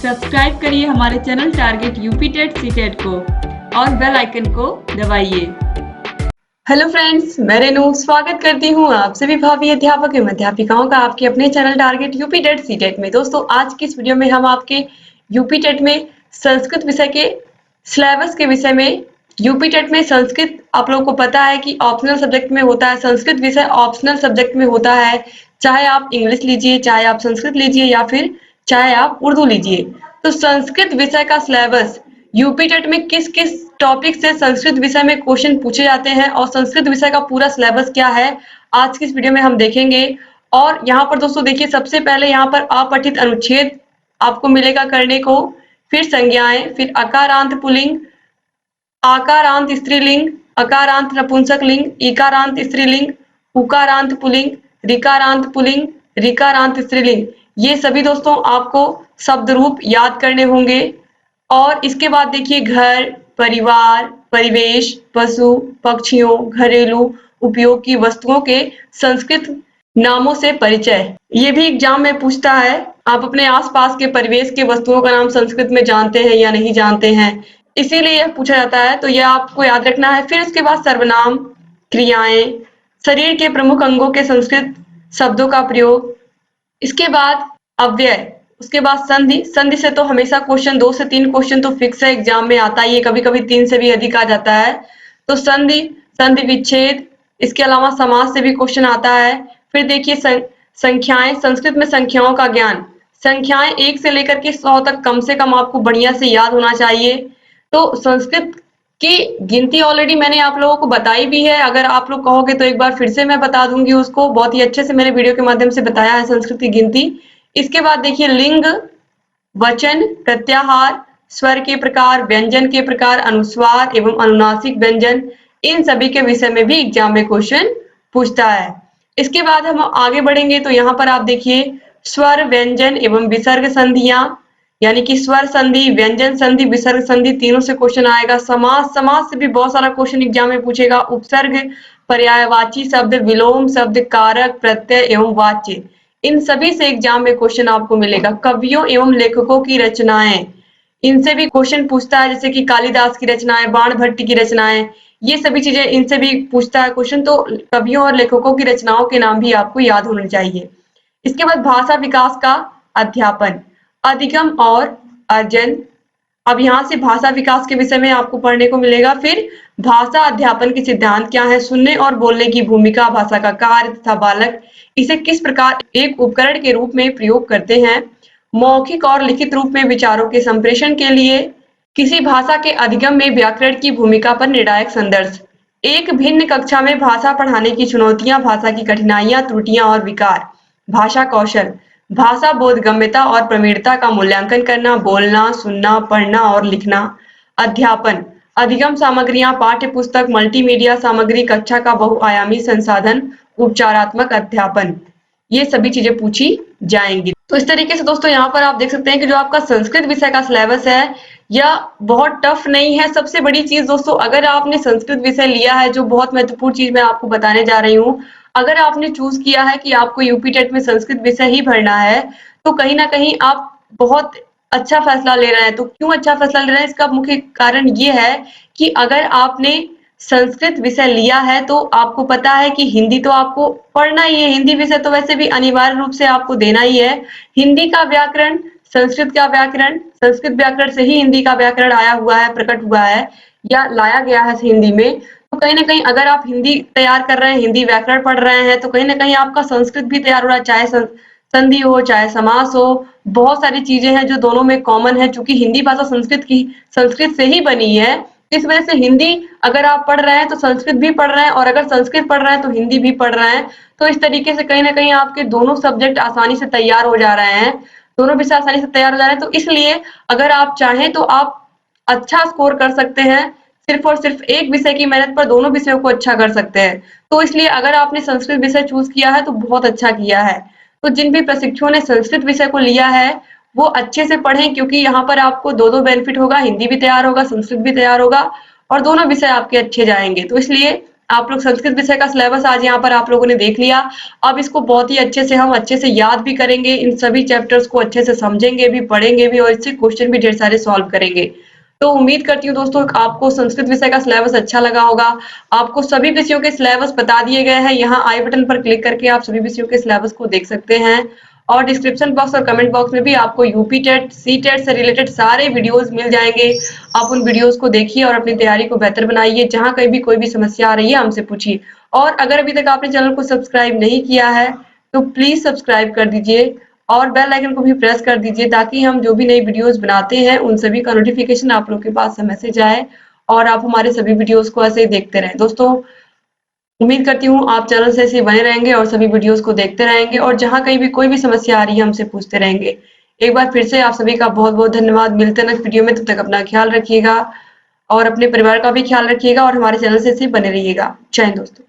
Subscribe करिए हमारे channel target UP TET CTET को और बेल आइकन को दबाइए। हेलो फ्रेंड्स, मैं रेनू स्वागत करती हूँ आप सभी भावी अध्यापक एवं अध्यापिकाओं का आपके अपने channel target UP TET CTET में। दोस्तों, आज की इस वीडियो में हम आपके यूपी टेट में संस्कृत विषय के सिलेबस के विषय में यूपी टेट में संस्कृत आप लोगों को पता है कि ऑप्शनल सब्जेक्ट में होता है। संस्कृत विषय ऑप्शनल सब्जेक्ट में होता है, चाहे आप इंग्लिश लीजिए, चाहे आप संस्कृत लीजिए या फिर चाहे आप उर्दू लीजिए। तो संस्कृत विषय का सिलेबस यूपी टेट में किस किस टॉपिक से संस्कृत विषय में क्वेश्चन पूछे जाते हैं और संस्कृत विषय का पूरा सिलेबस क्या है, आज की इस वीडियो में हम देखेंगे। और यहाँ पर दोस्तों देखिए, सबसे पहले यहाँ पर अपठित अनुच्छेद आपको मिलेगा करने को, फिर संज्ञाएं, फिर अकारांत पुल्लिंग, आकारांत स्त्रीलिंग, अकारांत नपुंसकलिंग, इकारांत स्त्रीलिंग, उकारांत पुल्लिंग, ऋकारांत पुल्लिंग, ऋकारांत स्त्रीलिंग, ये सभी दोस्तों आपको शब्द रूप याद करने होंगे। और इसके बाद देखिए घर, परिवार, परिवेश, पशु, पक्षियों, घरेलू उपयोग की वस्तुओं के संस्कृत नामों से परिचय, ये भी एग्जाम में पूछता है। आप अपने आसपास के परिवेश के वस्तुओं का नाम संस्कृत में जानते हैं या नहीं जानते हैं, इसीलिए यह पूछा जाता है, तो यह आपको याद रखना है। फिर उसके बाद सर्वनाम, क्रियाएं, शरीर के प्रमुख अंगों के संस्कृत शब्दों का प्रयोग, इसके बाद अव्यय, उसके बाद संधि। संधि से तो हमेशा क्वेश्चन 2 से 3 क्वेश्चन तो फिक्स है, एग्जाम में आता ही है, कभी कभी 3 से भी अधिक आ जाता है। तो संधि, संधि विच्छेद, इसके अलावा समास से भी क्वेश्चन आता है। फिर देखिए संख्याएं, संस्कृत में संख्याओं का ज्ञान, संख्याएं 1 से लेकर के 100 तक कम से कम आपको बढ़िया से याद होना चाहिए। तो संस्कृत की गिनती ऑलरेडी मैंने आप लोगों को बताई भी है, अगर आप लोग कहोगे तो एक बार फिर से मैं बता दूंगी उसको, बहुत ही अच्छे से मैंने वीडियो के माध्यम से बताया है संस्कृत की गिनती। इसके बाद देखिए लिंग, वचन, प्रत्याहार, स्वर के प्रकार, व्यंजन के प्रकार, अनुस्वार एवं अनुनासिक व्यंजन, इन सभी के विषय में भी एग्जाम में क्वेश्चन पूछता है। इसके बाद हम आगे बढ़ेंगे तो यहाँ पर आप देखिए स्वर, व्यंजन एवं विसर्ग संधियां, यानी कि स्वर संधि, व्यंजन संधि, विसर्ग संधि, तीनों से क्वेश्चन आएगा। समास, समास से भी बहुत सारा क्वेश्चन एग्जाम में पूछेगा। उपसर्ग, पर्यायवाची शब्द, विलोम शब्द, कारक, प्रत्यय एवं वाच्य, इन सभी से एग्जाम में क्वेश्चन आपको मिलेगा। कवियों एवं लेखकों की रचनाएं, इनसे भी क्वेश्चन पूछता है, जैसे कि कालिदास की रचनाएं, बाणभट्ट की रचनाएं, ये सभी चीजें इनसे भी पूछता है क्वेश्चन। तो कवियों और लेखकों की रचनाओं के नाम भी आपको याद होने चाहिए। इसके बाद भाषा विकास का अध्यापन, अधिगम और अर्जन, अब यहाँ से भाषा विकास के विषय में आपको पढ़ने को मिलेगा। फिर भाषा अध्यापन के सिद्धांत क्या है, सुनने और बोलने की भूमिका, भाषा का कार्य तथा बालक इसे किस प्रकार एक उपकरण के रूप में प्रयोग करते हैं, मौखिक और लिखित रूप में विचारों के संप्रेषण के लिए किसी भाषा के अधिगम में व्याकरण की भूमिका पर निर्णायक संदर्भ, एक भिन्न कक्षा में भाषा पढ़ाने की चुनौतियां, भाषा की कठिनाइयां, त्रुटियां और विकार, भाषा कौशल, भाषा बोधगम्यता और प्रवीणता का मूल्यांकन करना, बोलना, सुनना, पढ़ना और लिखना, अध्यापन, अधिगम सामग्रियां, पाठ्य पुस्तक, मल्टीमीडिया सामग्री, कक्षा का बहुआयामी संसाधन, उपचारात्मक अध्यापन, ये सभी चीजें पूछी जाएंगी। तो इस तरीके से दोस्तों यहाँ पर आप देख सकते हैं कि जो आपका संस्कृत विषय का सिलेबस है यह बहुत टफ नहीं है। सबसे बड़ी चीज दोस्तों, अगर आपने संस्कृत विषय लिया है, जो बहुत महत्वपूर्ण चीज मैं आपको बताने जा रही हूँ, अगर आपने चूज किया है कि आपको यूपी टेट में संस्कृत विषय ही भरना है, तो कहीं ना कहीं आप बहुत अच्छा फैसला ले रहे हैं। तो क्यों अच्छा फैसला ले रहे हैं, इसका मुख्य कारण ये है कि अगर आपने संस्कृत विषय लिया है तो आपको पता है कि हिंदी तो आपको पढ़ना ही है, हिंदी विषय तो वैसे भी अनिवार्य रूप से आपको देना ही है। हिंदी का व्याकरण, संस्कृत का व्याकरण, संस्कृत व्याकरण से ही हिंदी का व्याकरण आया हुआ है, प्रकट हुआ है या लाया गया है हिंदी में। तो कहीं ना कहीं अगर आप हिंदी तैयार कर रहे हैं, हिंदी व्याकरण पढ़ रहे हैं, तो कहीं ना कहीं आपका संस्कृत भी तैयार हो रहा है, चाहे संधि हो, चाहे समास हो, बहुत सारी चीजें हैं जो दोनों में कॉमन है। चूंकि हिंदी भाषा संस्कृत से ही बनी है, इस वजह से हिंदी अगर आप पढ़ रहे हैं तो संस्कृत भी पढ़ रहे हैं, और अगर संस्कृत पढ़ रहे हैं तो हिंदी भी पढ़ रहे हैं। तो इस तरीके से कहीं ना कहीं आपके दोनों सब्जेक्ट आसानी से तैयार हो जा रहे हैं, दोनों विषय आसानी से तैयार हो जा रहे हैं। तो इसलिए अगर आप चाहें तो आप अच्छा स्कोर कर सकते हैं, सिर्फ और सिर्फ एक विषय की मेहनत पर दोनों विषयों को अच्छा कर सकते हैं। तो इसलिए अगर आपने संस्कृत विषय चूज किया है तो बहुत अच्छा किया है। तो जिन भी प्रशिक्षुओं ने संस्कृत विषय को लिया है वो अच्छे से पढ़ें, क्योंकि यहाँ पर आपको दो बेनिफिट होगा, हिंदी भी तैयार होगा, संस्कृत भी तैयार होगा और दोनों विषय आपके अच्छे जाएंगे। तो इसलिए आप लोग संस्कृत विषय का सिलेबस आज यहाँ पर आप लोगों ने देख लिया। अब इसको बहुत ही अच्छे से हम अच्छे से याद भी करेंगे, इन सभी चैप्टर्स को अच्छे से समझेंगे भी, पढ़ेंगे भी और इससे क्वेश्चन भी ढेर सारे सॉल्व करेंगे। तो उम्मीद करती हूँ दोस्तों आपको संस्कृत विषय का सिलेबस अच्छा लगा होगा। आपको सभी विषयों के सिलेबस बता दिए गए हैं, यहाँ आई बटन पर क्लिक करके आप सभी विषयों के सिलेबस को देख सकते हैं और डिस्क्रिप्शन बॉक्स और कमेंट बॉक्स में भी आपको यूपी टेट सी टेट से रिलेटेड सारे वीडियोस मिल जाएंगे। आप उन वीडियोस को देखिए और अपनी तैयारी को बेहतर बनाइए। जहां कहीं भी कोई भी समस्या आ रही है हमसे पूछिए। और अगर अभी तक आपने चैनल को सब्सक्राइब नहीं किया है तो प्लीज सब्सक्राइब कर दीजिए और बेल आइकन को भी प्रेस कर दीजिए ताकि हम जो भी नई वीडियोस बनाते हैं उन सभी का नोटिफिकेशन आप लोग के पास समय से जाए और आप हमारे सभी वीडियोस को ऐसे ही देखते रहें। दोस्तों उम्मीद करती हूँ आप चैनल से ऐसे बने रहेंगे और सभी वीडियोस को देखते रहेंगे और जहां कहीं भी कोई भी समस्या आ रही है हमसे पूछते रहेंगे। एक बार फिर से आप सभी का बहुत बहुत धन्यवाद। मिलते हैं नेक्स्ट वीडियो में, तब तक अपना ख्याल रखिएगा और अपने परिवार का भी ख्याल रखिएगा और हमारे चैनल से ऐसे ही बने रहिएगा। जय हिंद दोस्तों।